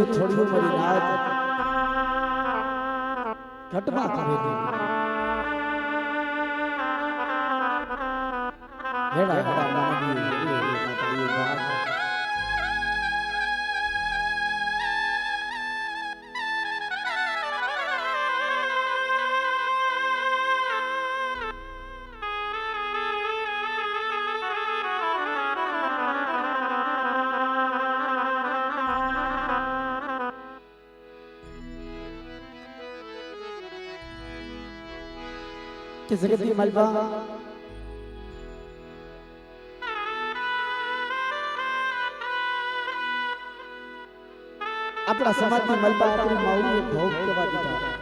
થોડી થોડી મારી રાત ઘટમાં કરેલી હેડા હેડા માનવી માતડી વાત કે જગતની માલબા આપણા સમાજની માલબા આપણી માઉલીએ ભોગ કરવા દીધા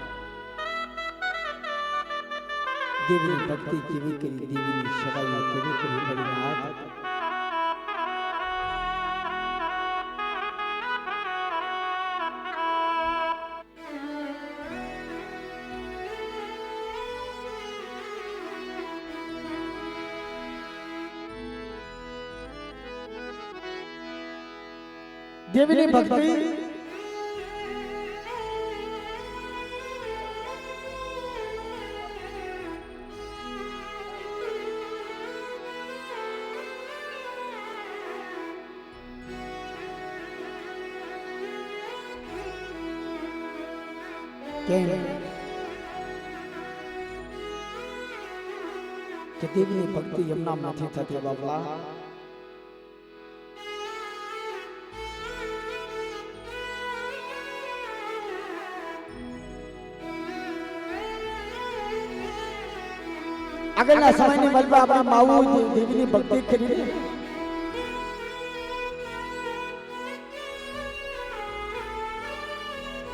દેવીની ભક્તિ કેવી કરી દેવીની સગાઈ કેવી કરી મારી નાથ देवी भक्ति के देवी भक्ति यमुना नहीं थती बाबा આગળના સમયની મલબા આપણી માઉ દેવીની ભક્તિ કરી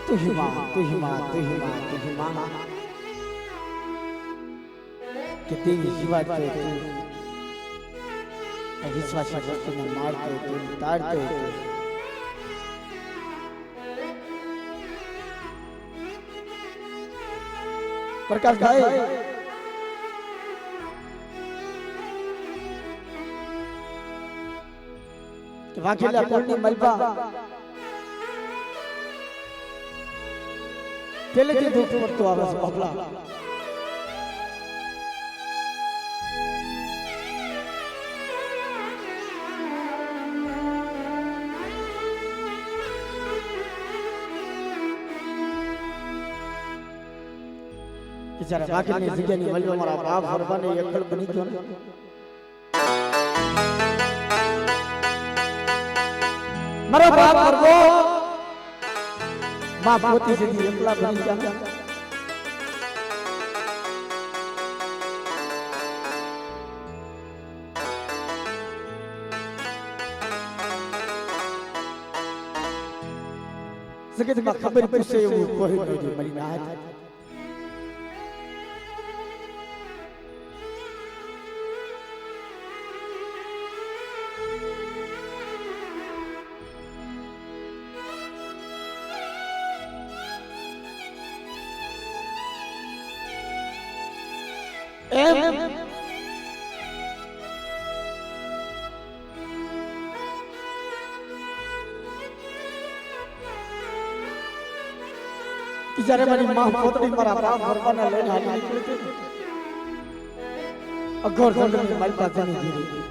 તું ही मां तू ही मां तू ही मां तू ही मां કે દેવી જીવા છે તું વિશ્વાસી વસ્તુને મારતો તું તારતો प्रकाश भाई वाकिला कोणी मलबा પહેલેથી દુઃખ પડતો આવે છે બાબલા કે જ્યારે વાકીલની જગ્યાની મલબા મારા બાપ હરબાને એકલ બની ગયો ને મારો બાપ કરવો માં પોતી જતી એકલા બની ગયા જગતમાં ખબર પૂછે એવું કોઈ નથી મારી નાથ જ્યારે મારી માં પોતડી મારા બાપ ભરવાના લઈને હાલી નીકળી હતી અઘોર જંગલની માલપા જણી દીધી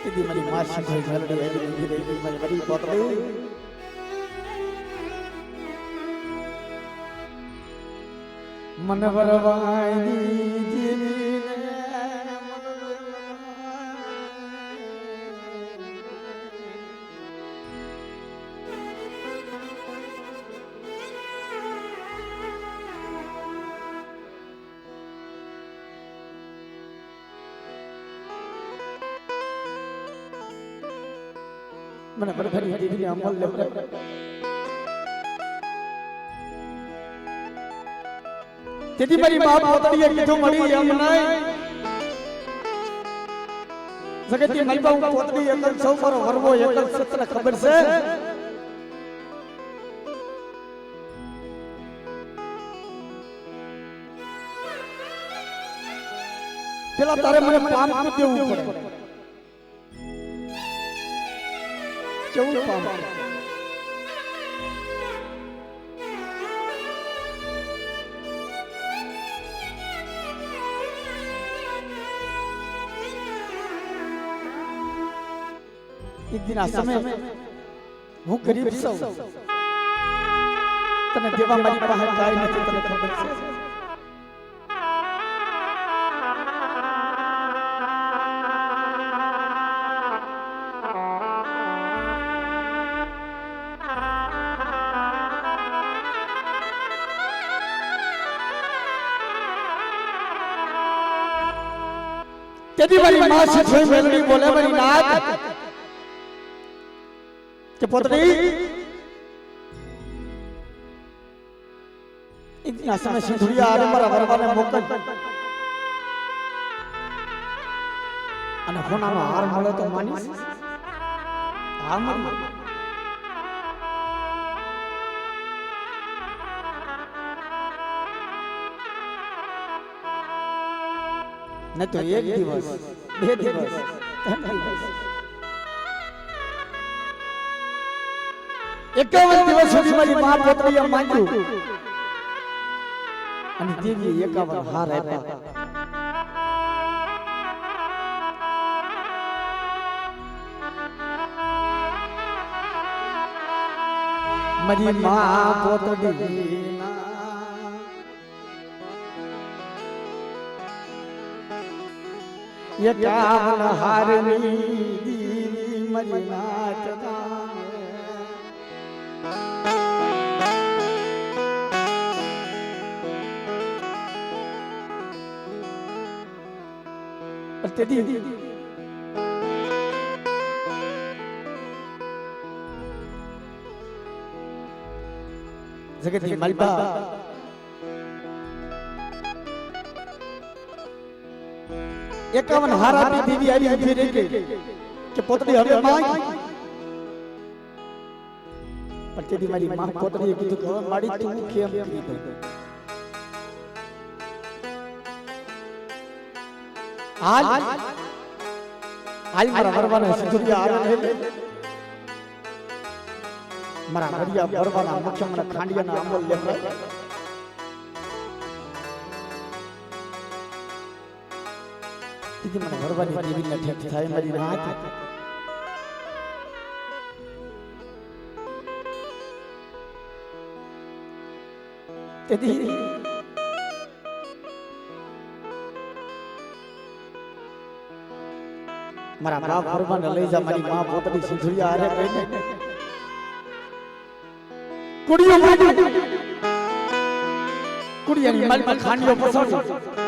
તેથી મારી માં શીખી જલડી આવી નીકળી મારી બડી પોતડી મને વરવાઈ દીધી મને બરફની દીકરી અમલ લે તેથી મારી બાપ પોતડીએ કીધું મળી એમ નહીં જગતની મલબા હું પોતડી એકલ સૌ મારો વરવો એકલ સત્ર ખબર છે પેલા તારે મને પામ દેવું પડે કેવું પામ એક દિન આ સમય હું ગરીબ છું તને દેવા મારી પાસે કાંઈ નથી તને ખબર છે तेरी वाली मां से कोई मेलडी बोले मेरी नाथ के पुत्री इतना समय सिंधुरिया आरे मारा वरवाने मोकल અને હોનાનો હાર મળે તો માનીશ હા મત न तो एक दिवस बे दिवस 3 दिवस 51 દિવસ સુધી મારી માં પોતરીએ માંગ્યું અને દેવીએ 51 હાર આપ્યા મારી માં પોતરી ये कावन हारनी दीवी मरी नाचता तेरी जगत की मलबा 51 हार आपी देवी आई फिर के पोतरी हवे माई पर तेरी मारी मां पोतरी कीधु के माड़ी तू केम कीधु आज मारा वरवाना सिंधुरिया आवे है मारा बढ़िया वरवाना मुख्य मन खांडिया ना अमल लेकर મને ભરવાની દેવી ને ઠેક થાય મારી રાત તેથી મારા બાપ ભરવાને લઈ જા મારી માં પોતરી સિંધુરિયા આરે કહીને કુડીઓ મારી કુડીયાની માલમાં ખાંડિયો પસાડ્યો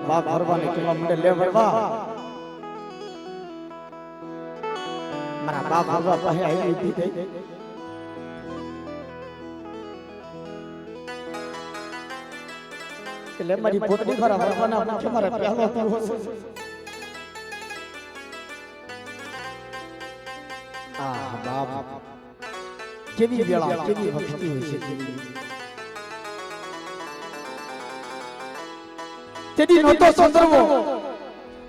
बाप भरवाने के मंडे ले भरवा मारा बाप भरवा पहे आई थी दे के ले मारी पोतरी खरा भरवाना मुख्य मारा पहलो तू हो आ बाप केवी वेला केवी भक्ति होई छे तेरी न तो संदर्भो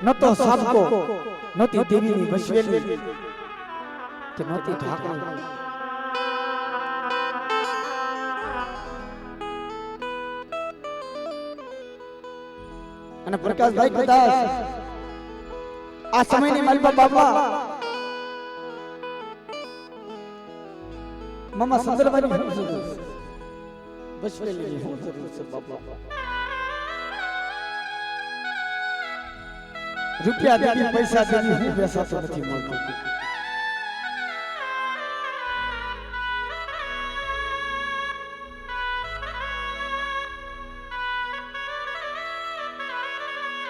न तो साधको नती देवी ની વસવેલી કે નતી ઢાકણી અને પ્રકાશભાઈ કદાચ આ સમયની માલપા બાપા મમ્મા સંદર્ભની વસવેલી હું જરૂર છે બાપા રૂપિયા દેવી પૈસા દેવી હું બેસાતો નથી મળતો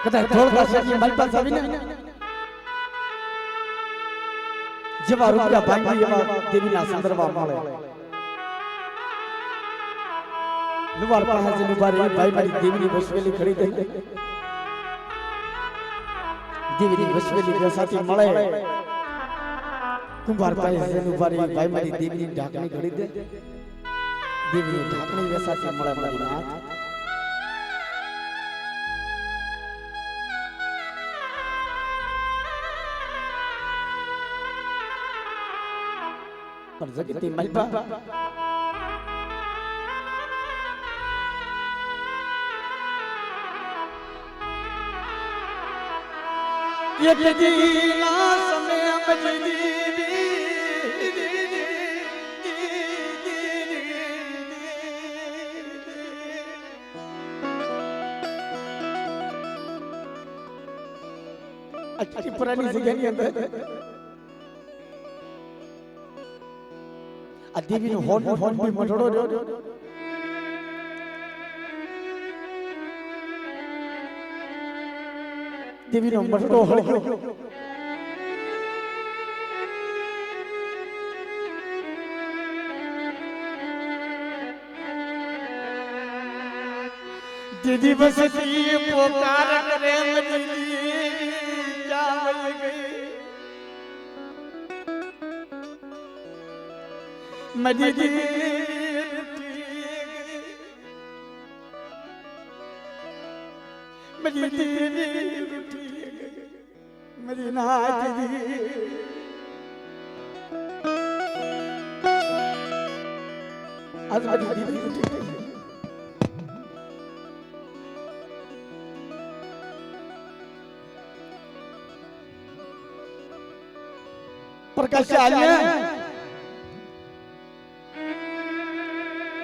કદાચ થોડા સમય માલપા આવીને જેવા રૂપિયા ભાંગી એવા દેવીના સંદર્ભમાં મળે લુવાર પાસે લુવારે ભાઈ મારી દેવીની વસવેલી ખરીદે દેવીની વસવેલી બેસાતી મળે कुंभार भाई हसन उभारी भाई मारी देवी ढाकणी घड़ी दे देवी ढाकणी वैसा से મળે મારી નાથ पर जगती मलबा ये जीना समय मजदी अच्छी पुरानी जगह नहीं अंदर देवी नो होन भी मटड़ो देवी नो मटड़ो हड़ग्यो दीदी बसती पुकार करे मजली जावल गई मजली मजली मदीना दीदी आज मजली दीदी प्रकाश आलिया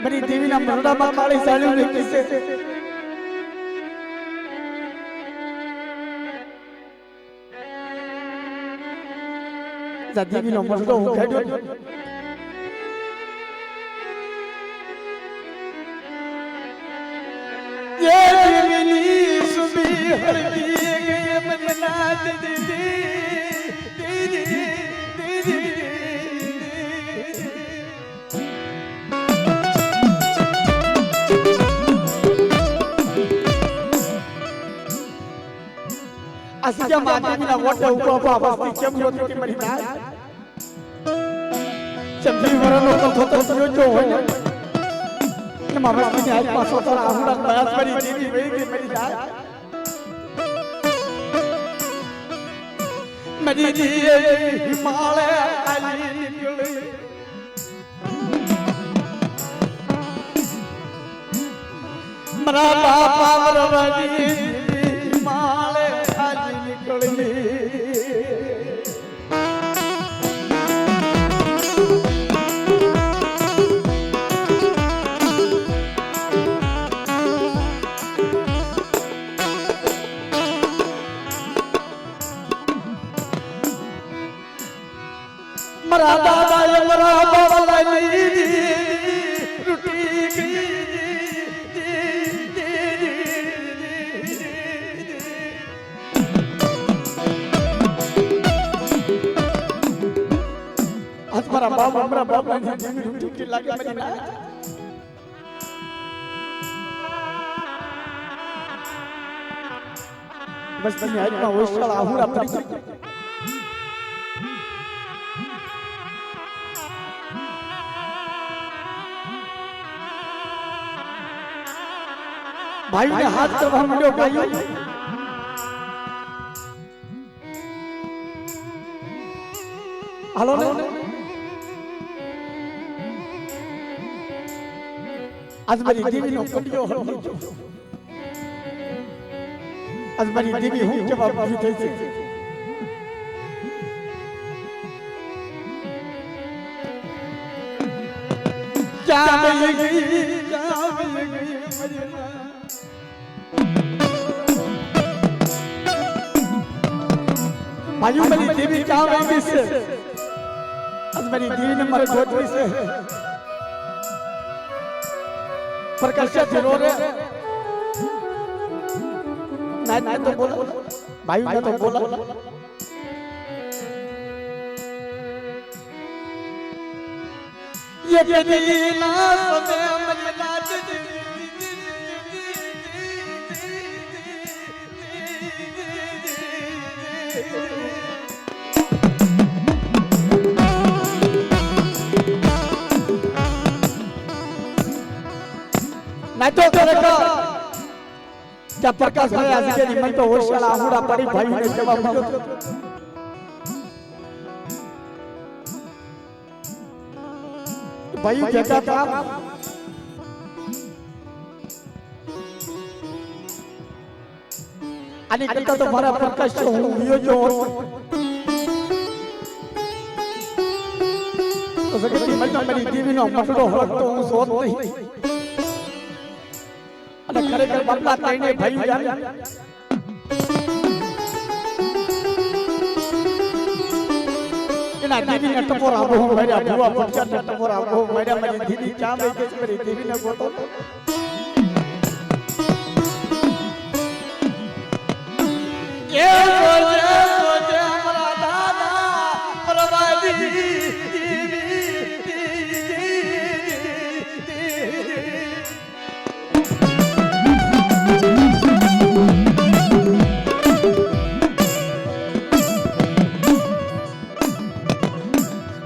मेरी देवी ना मरड़ा मां काली साड़ी ने किसे जा देवी ना मरड़ो उखाड़ो ये मिली सुबी हर दिए गए मदना दीदी Asya mati mina wada upa pasti cem yo ti mari na cem di warano kal thot yo jo hoy ne mama ni ai paso sara ahura bayas mari devi ve ke mari na mari di himale ali nikle mara bapa marwadi himale मरा दादा ये मरा बाबा ली रुटी आज मरा बाबा ने रुटी की लागे मरी ना बस नहीं आज ना वो साला आहुरा पड़ी भाई ने हाथ करवा मंडो गायो हेलो आज मेरी देवी नो कटियो हल्दी जो आज मेरी देवी हूं जवाब भी थई से क्या मिल गई मदीना भाइयों मेरी देवी क्या होगी से आज मेरी देवी ने मारे गोद से प्रकाश जरूर है ना तो बोला भाइयों ने तो बोला ये मदीना समय मदीना नहीं तो करेगा क्या प्रकाश भाई आज के निमन तो होशियार आहुड़ा पड़ी भाई ने जवाब दिया भाई जगह था आणि करता तो मारा प्रकाश हो जो तो सगळी मजा मेरी देवी नो मटडो हळतो હું સોત નહીં અને ખરેખર બાપલા તઈને ભાઈ જાન એના દેવી ને ટપોર આબો માર્યા ભુવા પટકા ને ટપોર આબો માર્યા મારી દેવી ચા મે કે મારી દેવી ને ગોતો એ સોજે हमरा दादा परवादी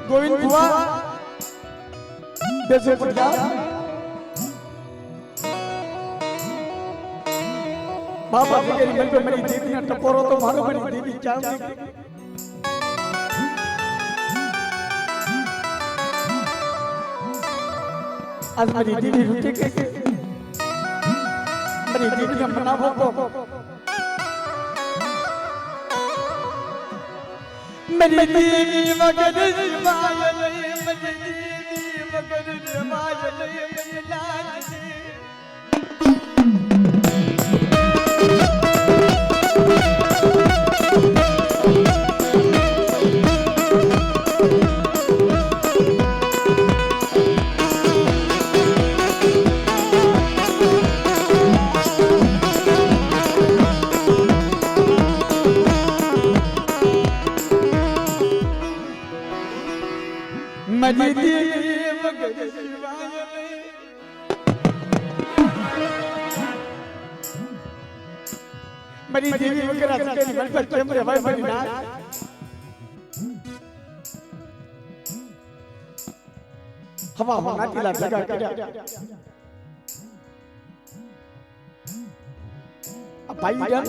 गोविंद बुआ देशे पटका बाबा के मन पे मेरी देवी ने टपोरो तो मारो मेरी देवी चांद आज मेरी देवी रुके कैसे मेरी देवी ने मनावो तो मेरी देवी मगर जमाल नहीं मेरी देवी मगर जमाल नहीं मेरी लाज मेरी देवी मगर जमाल नहीं मेरी देवी मगर आज के मन पर कैमरे भाई मेरी नाच हवा होना तिला जगह कर अब भाई जान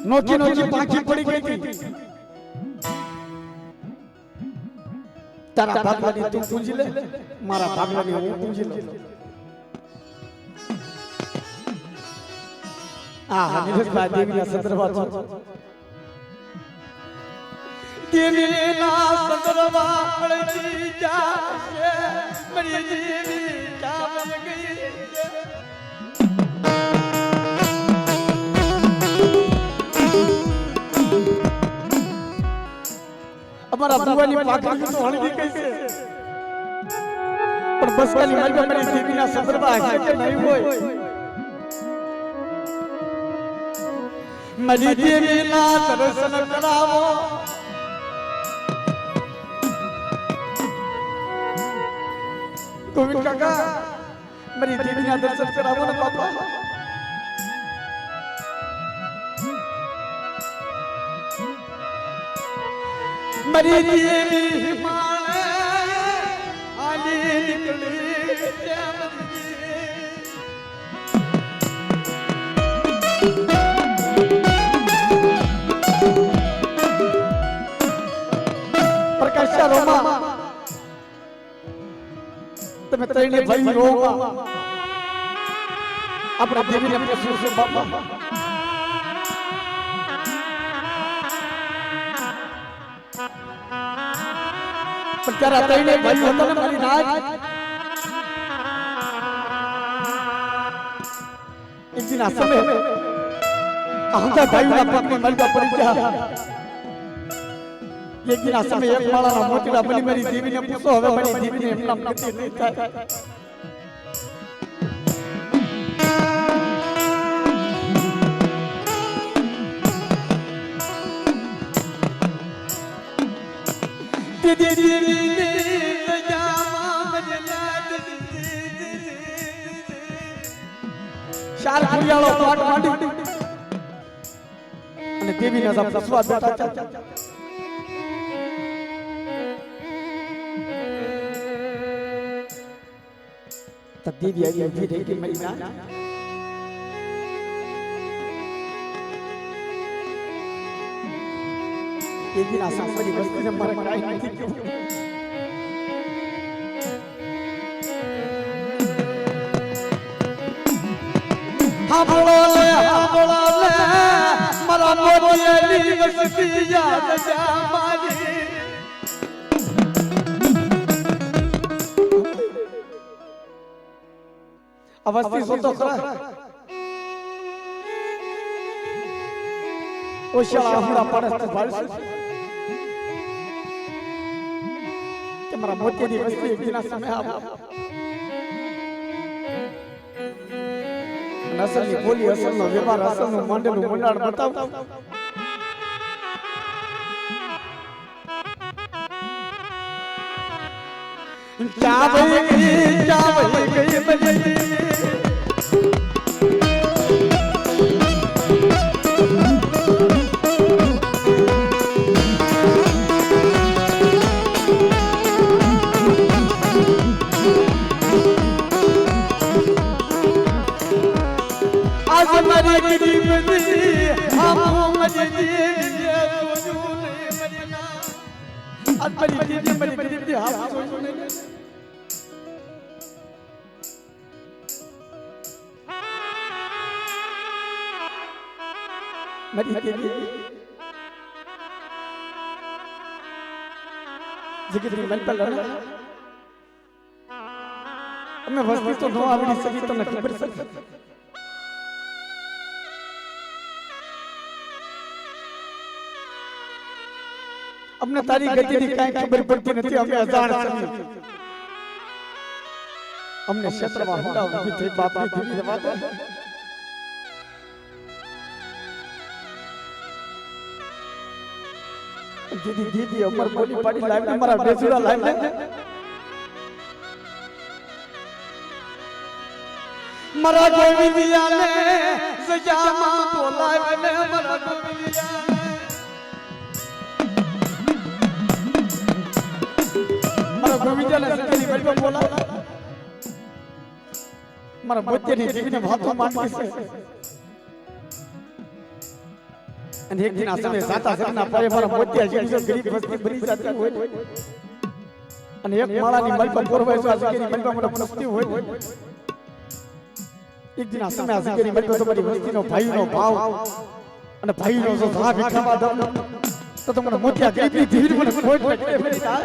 नोकी नोकी पाखी पड़ी गई थी तारा भागवानी तू पूंजी ले मारा भागवानी वो पूंजी ले नीरज भाई देवी ना संदर्भात देवी ना संदर्भात जा मेरी देवी क्या बन गई हमारा बुआनी पाखड़ी तो हल्दी कैसे पर बस वाली मर मेरी देवी ना संदर्भात है कि नहीं होए मेरी देवी ना दर्शन करावो गोविंद काका मेरी देवी ना दर्शन करावो ना पापा मेरी देवी हिमालय आली निकली प्रकाश रोमा તમે તઈને ભાઈ રોવા આપણા દેવીને પ્રસન્ન છે બાપા પણ ત્યારે તઈને ભાઈ હતો ને મારી નાચ એક દિન આ સમય આહુતા ભાઈના પગને મલકા પડી ગયા एक दिन आसम एक माला ना मोतीला बनी मेरी देवी ने पूछो हवे मेरी देवी ने नाम कितने देता है दीदी दीदी जामा मजना शाल कुरियालो पाट माटी અને દેવી ના सब स्वाद बेटा तो दीदी आई उठी रही कि मेरी ना एक दिन आसाम वाली बस्ती में मर काई नहीं थी क्यों हाँ बोलो ले मरा मोती बस्ती याद जा मारी अवस्थी सो तो खरा ओ शाला हमरा परस्त बारिश के मरा मोती दी बस्ती एक दिन समय आ नसली बोली असल नो व्यवहार असल नो मंडल मंडाड़ बताओ क्या भई गई बजई मरी हम मरी मैं वस्ती तो नो आवड़ी सकी तो नहीं कर सकता हमने तारी गति दी काई खबर पड़ती नहीं हमें अजान सुनी हमने क्षेत्र में होता उनकी थे बाप की थी बात दीदी उमर बोली पड़ी लाइव में हमारा बेसुरा लाइव में मरा गोविंदिया ने सजामा बोला ने मरा गोविंदिया गोविंदा ने सकेली बैठ को बोला मारा बच्चे ने जीवन में भातो मान के से અને એક દિન આ સમય સાતા સરના પારે મારા મોતિયા જેવી જો ગરીબ વસ્તી ભરી જાતી હોય અને એક માળાની મલપા પોરવાય જો આજકેની મલપા મને પ્રસ્તી હોય એક દિન આ સમય આજકેની મલપા તમારી વસ્તીનો ભાઈનો ભાવ અને ભાઈનો જો ભાવ વિખાવા દો તો તમને મોતિયા ગરીબની ધીર મને ખોટ લાગે મેરી તા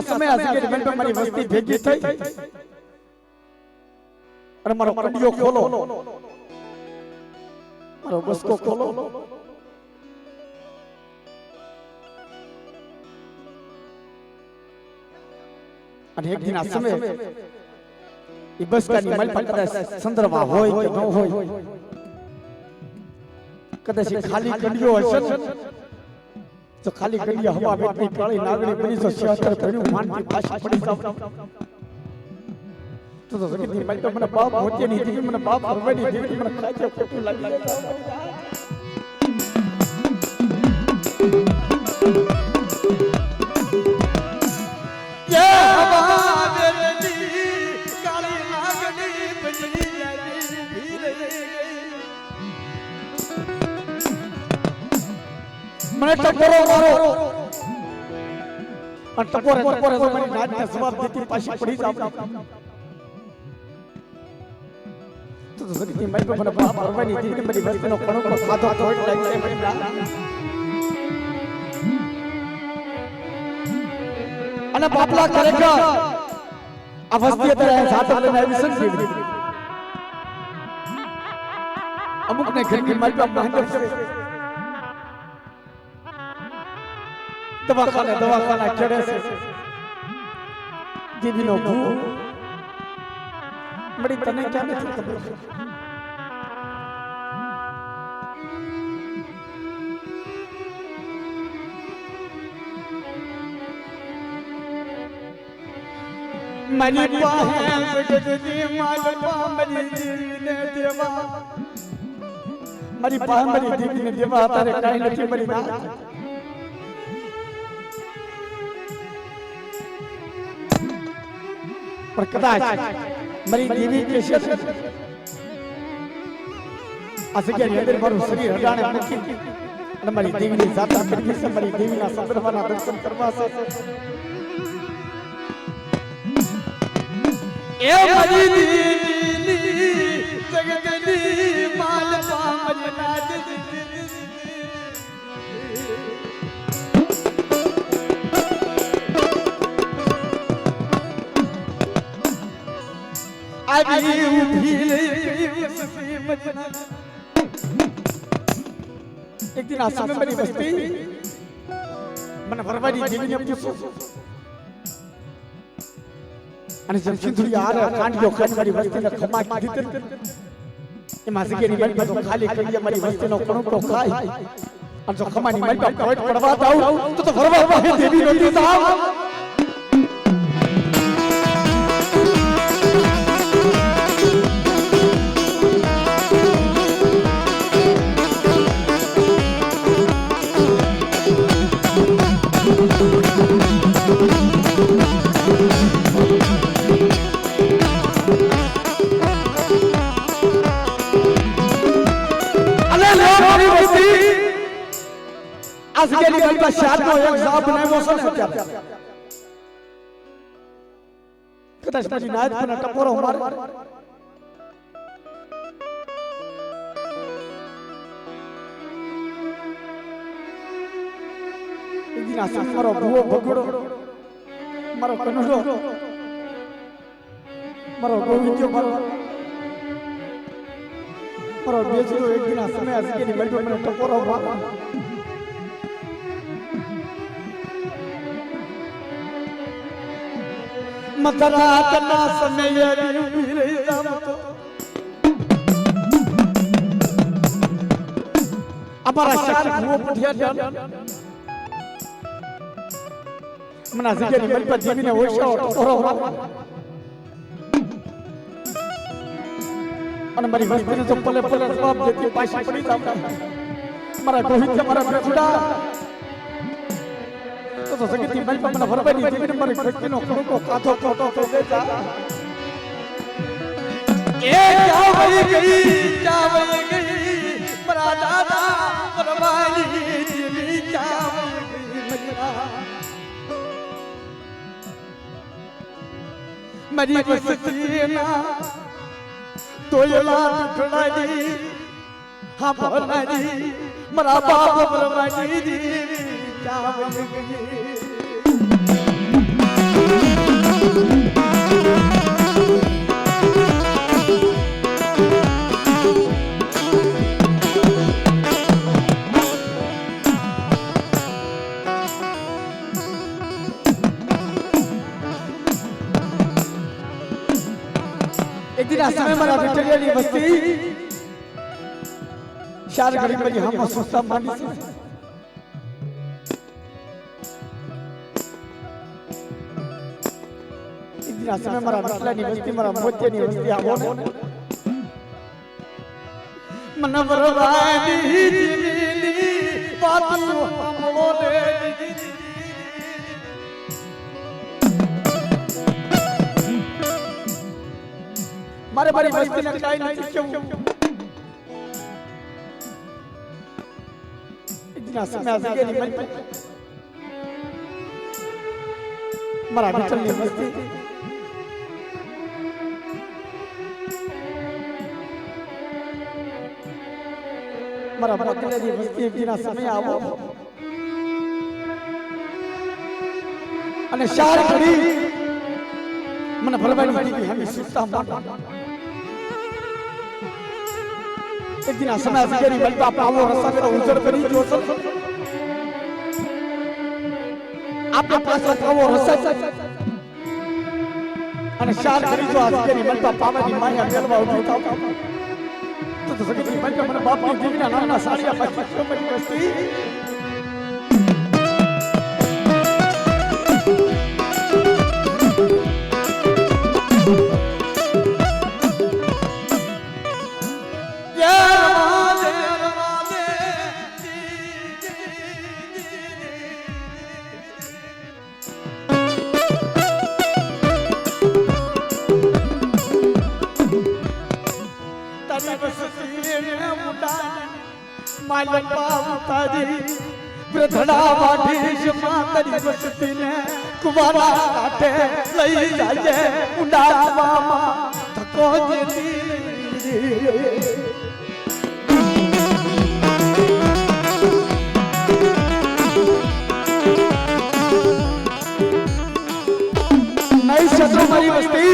समय आके मन पे मारी वस्ती भेगी थई और मारो कडियो खोलो मारो बस को खोलो और एक दिन समय ई बस का निमल पकड़ा संदर्भा होय के न होय कदाच खाली कडियो हसन तो खाली गलिया हवा में इतनी काली नागड़ी बनी तो 76 बनी मान की भाषा पड़ी सब तो कितनी मैं तो मेरा बाप होते नहीं थी मेरा बाप हरवे नहीं थी मेरा खाए के फोटो लग ये हवा मेरी काली नागड़ी बनी मैं टपोरो मारो और टपोरे टपोरे तो मेरी नाच ने जवाब देती पाशी पड़ी जाओ तो सकी मैं को बना बाप परवाह नहीं थी कि मेरी बस में कणो को खादो कोट लग गए मेरी ना अने बापला करेगा અવસ્થિત રહે સાત લઈને વિસન જીવ અમુક ને ઘરની માલપા મહેન્દ્ર છે દવાખાના ચડે છે જીવીનો ભૂ મળી તને ક્યાં નથી ખબર मनी पाहे जगती मालपा मरी जीवने देवा मरी पाहे मरी जीवने देवा तारे काई નથી મરી ના पर कदाच मरी देवी के शब्द असके अंदर माરું શરીર હડાણે મૂકી અને મારી દેવીની જાતા કરી છે મારી દેવીના સંદર્ભના દર્શન કરવા છે ए मरी दीनी जगदली मालपा मरी नाद आजी उठी ले वसती मजना एक दिन आसम में मेरी बस्ती मन भरवाड़ी देवी ने पूछो અને જબ સિંધુડી આરે કાંડિયો ખાલી વસ્તીને ખમા કીધી એમાં સગેની મલપા તો ખાલી કરી મારી વસ્તીનો કણકો ખાય અને જો ખમાની મલપા કોટ પડવા જાવ તો ભરવા વાહે દેવી નોતી સાહેબ असगेली मलपा शाद नो एक जाप बनाव्યો છે ને અત્યારે કદાચ મારી નાદ પર ટપોરો મારે ઇદિના મારો ભૂવો ભગડો મારો કનુડો મારો ગોવિંદ્યો મારો બેજરો એક દિના સમય असगेली મલપા મને ટપોરો મારે मथरात ना समय वीर जामतो हमारा शान वो पठिया जान मना सके मन पर जीवी ने होशो ओरो અને મારી વસ્તીને તો પલે પલે જવાબ દેતી પાછી પડી જાતા મારા ગોહિત મારા બેચુડા तो सगती मल पर मन भरवानी जीवन मारे खटकीनो कणको काथो कोटो तो देता ए क्या वही गई मरा दादा भरवानी जीवी क्या वही मजरा मरी बसती ना तोयला ठड़ाई हां भरवानी मरा बाप भरवानी जीवी क्या वही गई एक दिन समय मारा विक्टोरिया बस्ती शार गरीब में हम सोचता मानी से एक दिन समय मारा विक्टोरिया बस्ती मारा मोतिया नी बस्ती आवो मन बरवादी जीवी बातू हम बोले मारे बड़ी बस्ती ने काई नहीं क्यों इतना समय आ गया नहीं मन मारा बिचल ने बस्ती मारा बदले दी बस्ती इतना समय आवो અને શાર કરી મને ભરવાની હતી હમી સુસ્તા મોટા એક દિન આ સમય અસગરી બલતા પાવો રસ્તા મેરો ઉજળ કરી જો સર આપને પાછો પાવો રસ્તા અને શાર કરી જો અસગરી બલતા પાવાની માયા મેલવા ઉભી થાવ તો સગરી બલતા મને બાપની દીકરીના નામના સાડિયા પાછી મરી વસ્તી ब्रधड़ा वाढीश मातरी बसती ने कुवारा काटे लई जाए उडावा धको देती नई शत्रु मरी बस्ती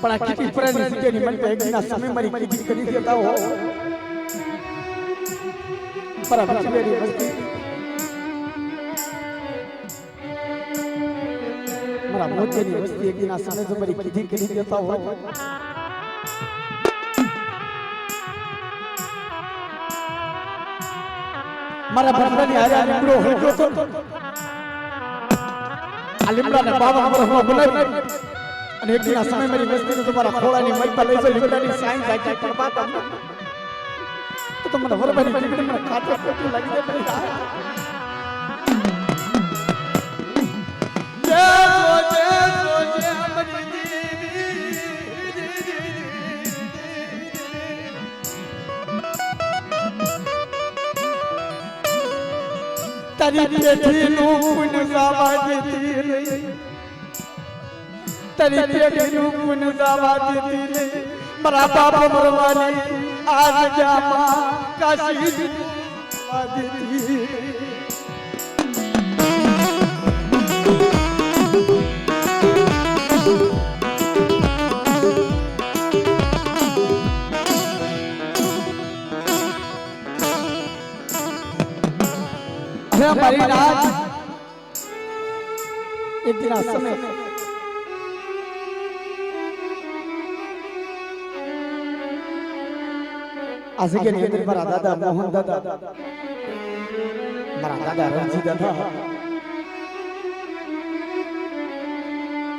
पण आ किती पुरानी सिटीनी मन पे एकना समय मरी किती करी देता हो पर अब मेरी बस्ती मरा मोती की बस्ती एक दिन समय से बड़ी किधी करी देता हो मरा भरवानी आया लिमड़ो हलको तो आ लिमड़ा ने बाबा हमरो बनावी અને એક દિન સમય મારી બસ્તી તો તમારા ખોળાની મઈ પર લઈ જઈ લીમડાની સાઈન જાકી પડવાતા तो मन भरवानी टिकट में खाते फोटो लगी दे पड़ी जे मरी तारी पेठी नु पुन जावा देती तारी पेठी नु पुन जावा देती मरा बाप भरवानी आज जामा काशी आदिती अरे हमारी नाच एक दिन समय आज के नियंत्रण पर दादा मोहन दादा मरा दादा रणजी दादा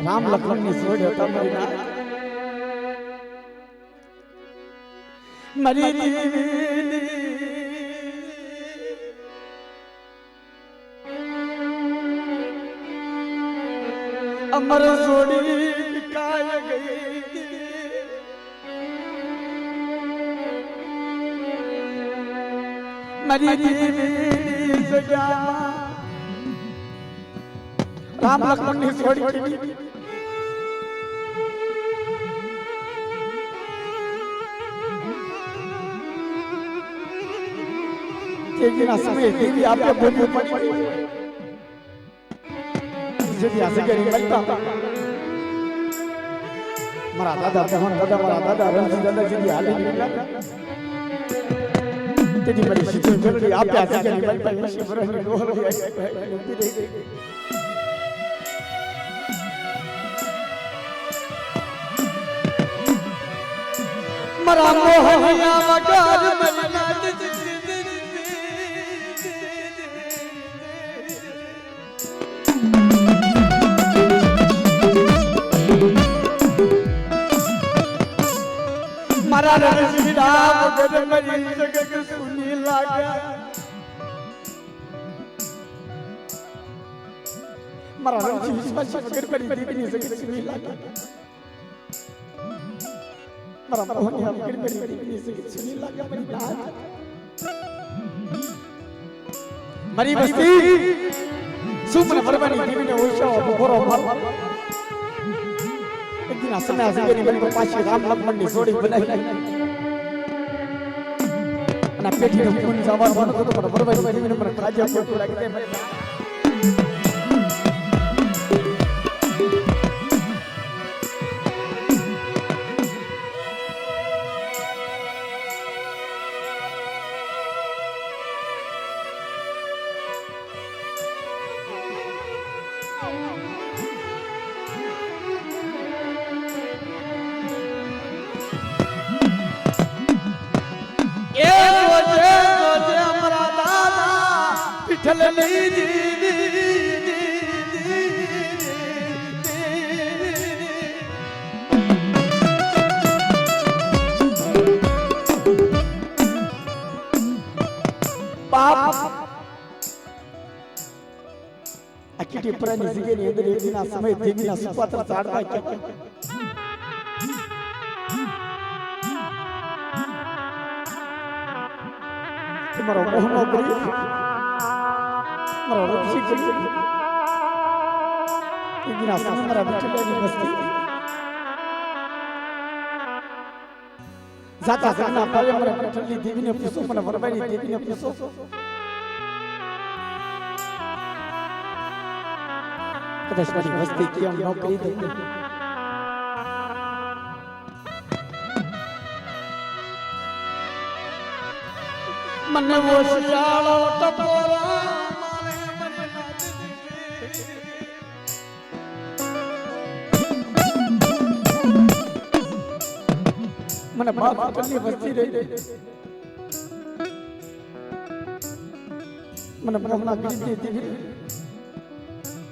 राम लखन ने सोच होता मरी ना मरी अमर जोड़ी काय गई मरी राम लक्ष्मण ने छोड़ी समय देवी आपके बोलनी पड़ी यदि ऐसे के निकलता मरा दादा मोहन दादा मरा दादा रणजी दादा यदि हाल निकला तेरी बड़ी शिक्षण जरूरी आप ऐसे के निकल पाए शिवर ने डोल गया मरा मोहनिया मगर मरना मरा रणजी राम मगर मरी जगत सुनी लागा मरा रणजी विश्वास मगर मरी दीदी जगत सुनी लागा मरा मोहनिया मगर मरी दीदी जगत सुनी लागा मरी नाथ मरी बस्ती सुमन भरवानी देवी ने ओशा बपोरो मार एक दिन समय आ गई बनी तो पाछी राम लक्ष्मण ની જોડી બનાવી અને પેઠી નો પૂન જવા બનો તો ભરવાની દેવી ને પર કાજે ફોટો લાગી દે विठल अखिटी प्राणी जिगेनी अंदर एक दिन समय देवीना सुपात्र झाड़वा क्या तुम्हारा मोहनो करी मारो रक्षी करी एक दिन समय मेरा बिचलेनी मस्ती जाता करना पाले मेरा बिचली देवी ने पूछो मेरा वरबाई देवी ने पूछो कदाच मारी मस्ती की हम नौकरी देते मन वो सियालो टपोरा मन बाप कल्ली बस्ती रही मन ब्रह्मना गिरती थी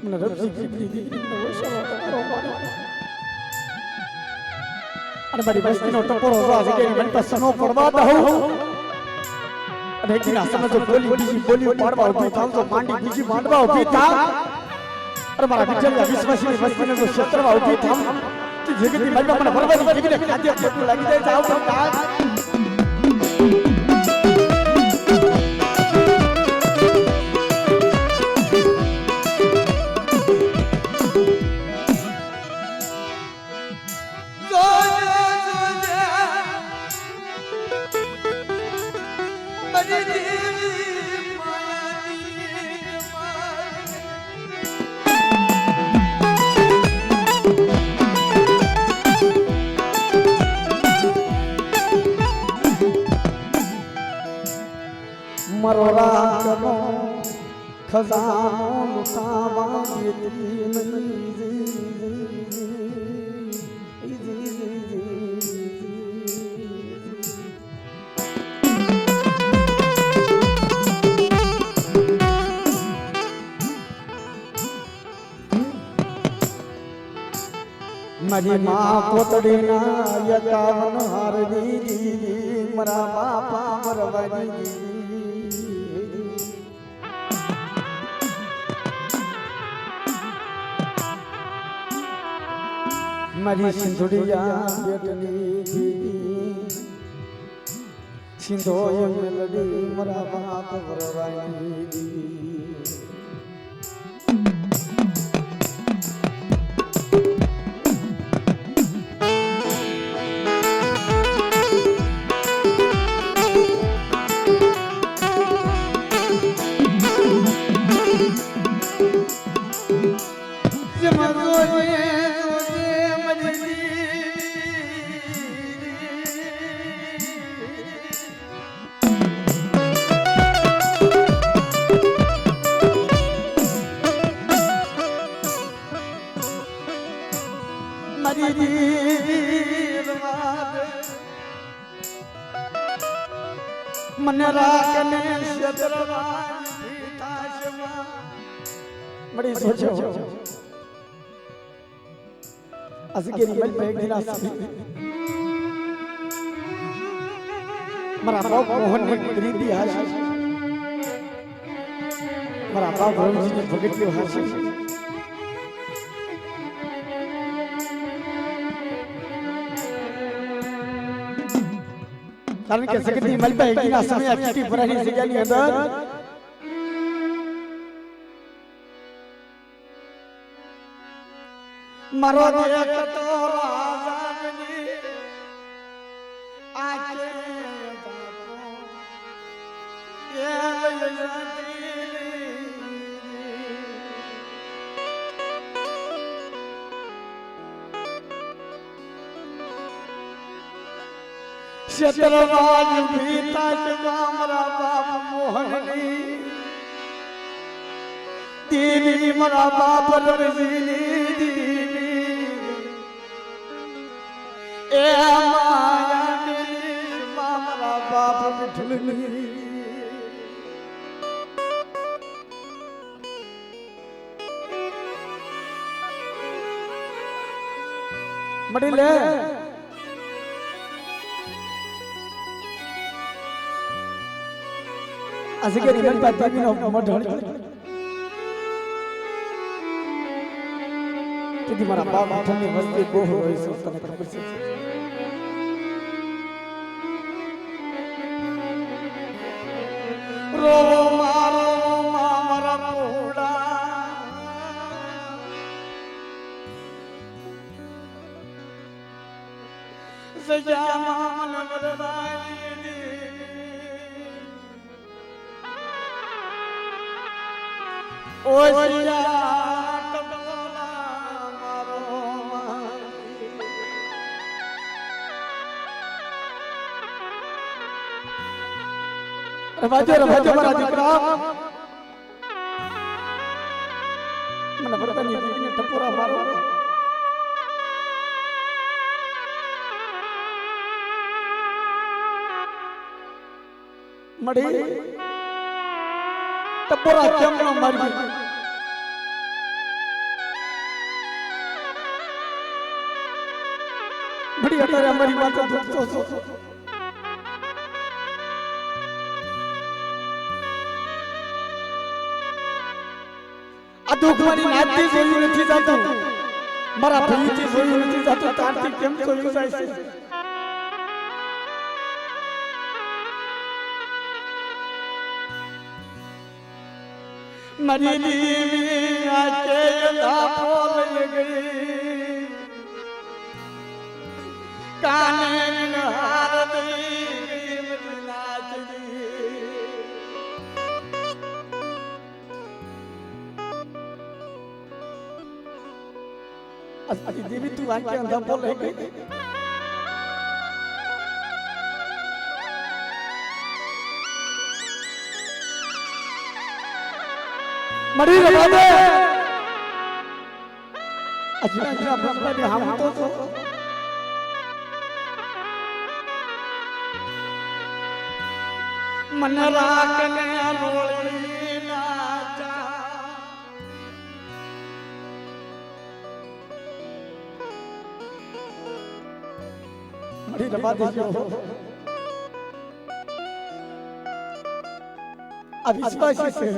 मन रब्सी गिरती थी मन वो सियालो टपोरा अरे बड़ी बस्ती नो टपोरा राज के मन पर सनो पड़वाता हूँ अरे कि असम जो बोली पाड़वा उभी था तो मांडी बीजी मांडवा उभी था अरे मारा बिचल विश्वासी ने बस्ती में जो क्षेत्रवा उभी था कि जगती मन में बरबरी देवी ने खाद्य के लगी जाए जाओ तो मरोरा करो खजानो लुटावा मरी माँ पोतड़ी ना यकावन हार दी मरा बापा मरवानी मरी सिंधुड़िया बेटनी सिंधोय मेलडी मरा बाप वरवानी मन राखने शत्रवान भीताशमा बड़ी सोचो असगे निमल पे एक दिन आसी मरा बाप मोहन ने खरीदी हाशी मरा बाप भगवान जी ने भगत लियो हाशी कारण के सकती मल पे एक समय अक्टी पुरानी जगह के अंदर मरो दिया कटोरा जावनी आके बापो ये शत्रवाज भीता मरा बाप मोहनी तीन દેવી મારા બાપ રણજીની દેવી એ માયાની મારા બાપ વિઠ્ઠલની મળી લે asik ni kan pati ni nak modal jadi mara baap thani masti boh hoy so tane खबर से रो मारो मारा पोड़ा सजा मन बरदाई ओसिया टपोला मारो रवाजो मारा दीकरा મને બરબાની દીકરીને ટપોરા મારો મડી ટપોરા કેમ ન મારી મડી અત્યારે અમારી વાત દુખતો છો આ દુઃખ મારી નાતથી જોયું નથી જાતું મારા ભાઈથી જોયું નથી જાતું તારથી કેમ જોયું જાય છે मरी दीवी आके लापो लग गई काने हार दी मेरी नाच दी अरे देवी तू आके अंधा बोल लग गई मरी रवा दे अजरा अजरा बसला ने हम तो मन राखने रोली ना जा मरी रवा दे जो अविश्वासी से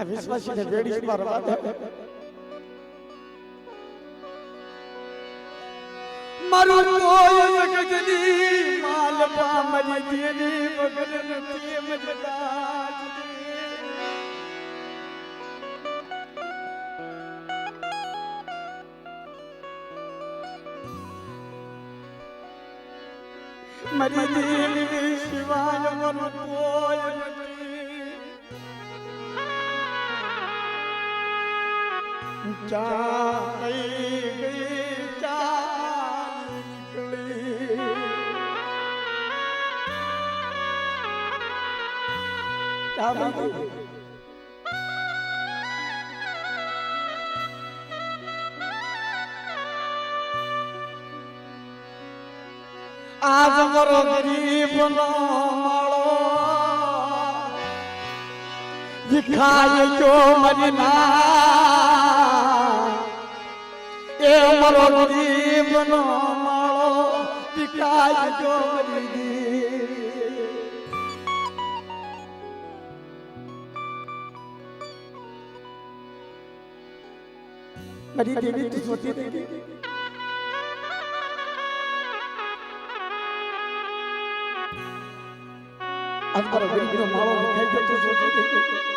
विश्वासी ने वेड़ी से मारा बात है मरु कोई जगदली माल पा मरी देनी मगर नती मजदाज मरी देनी शिवाय मरु कोई चाली गई निकली आज मरो गरीब नो मालो दिखाए जो मरना ए मरो गरीब नो मालो दिखाए जो मरी मरी देवी तू सोची देगी आज मरो गरीब नो मालो दिखाए जो तू सोची देगी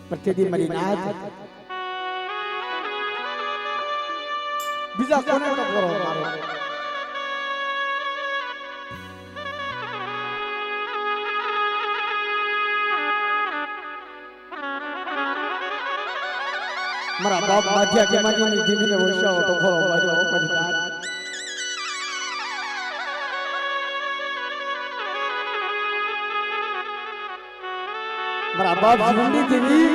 प्रतिदिन मरी नाथ बीजा कोने तो करो मारो મારા બાપ માધ્યા કે માની જીવીને ઓછાવો તો ખરો માર્યો મારી નાથ મારા બાપ જીવનની દેવી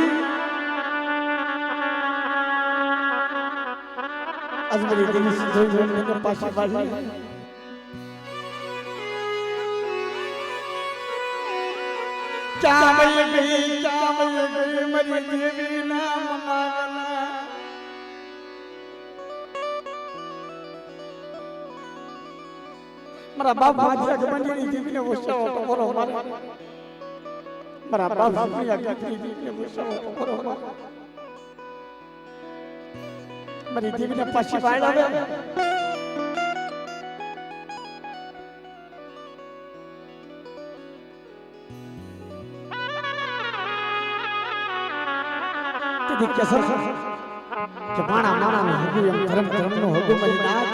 આજ મારી દેવી જોઈને પાછી પાડી ચામય ગઈ મારી દેવી ના મનાવના મારા બાપ માધ્યા કે માની જીવીને ઓછાવો તો ખરો મારા બાપ દુનિયા કેટલી દીકરી મુસાવો કરો મારી દેવીને પાછી વાળ આવે તે કેસર કે માણા નો હગુ એમ ધર્મ નો હગુ મારી નાથ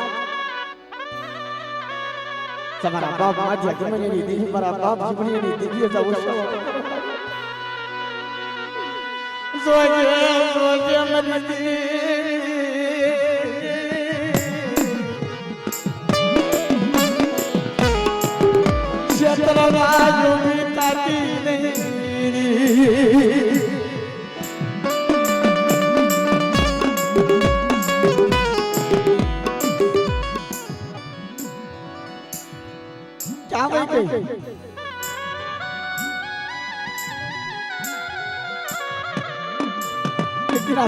તમારા બાપ માધ્યા ગમનેની દેવી મારા બાપ જીવનીની દેવી જ ઓછાવો સોજે મરી ક્ષેત્રરાજ વિતાતી નહીં ક્યાં વઈ ગઈ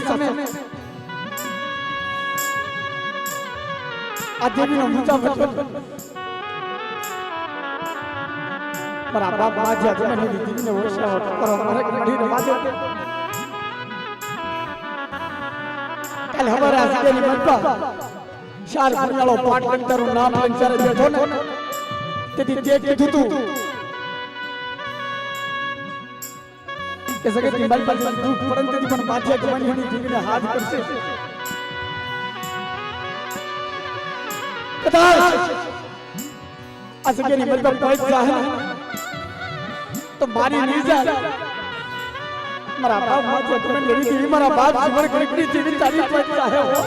समय देवी नो मुद्दा पर बाप माध्या जमनी देवी ने वर्षा पर हमारे कड़ी रमा दे कल हमारा आगे ની મનપા ચાર ગુણિયાળો પાઠ કંટારું નામ લંચારે બેઠો ને તેથી તે કીધું તું કે જગત ની મારી પાસે દુઃખ પરંતુ પણ માધ્યા જમની દેવીને હાથ કરશે કદાચ આ જગ્યાની મતલબ કોઈ ચાહે તો મારી નીજા મારા બાપ માધ્યા જમની દેવી મારા બાપ જીવન ગરીબની દેવી તારી કોઈ ચાહે હો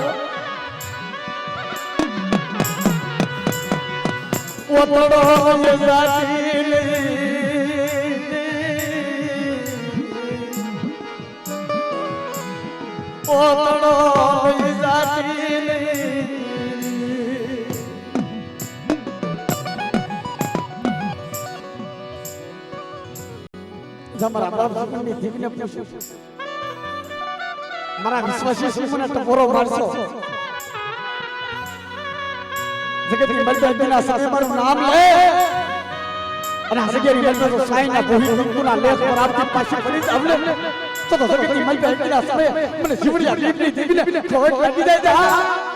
ઓતડો યે જાતી ઓતડો જાતી જમરા બાપ જીવનની દેવીને પૂછ્યું મારા વિશ્વાસી સુમને ટપોરો મારશો જગતની મલબેના સામે મારું નામ લે અને જગ્યાની મલબે તો સાઈના ભોહી કંકુના લેખ પર આપતી પાછી ફરી આવલે તો જગતની મલબેના સામે મને જીવડિયા દેવીને ખોટ લાગી જાય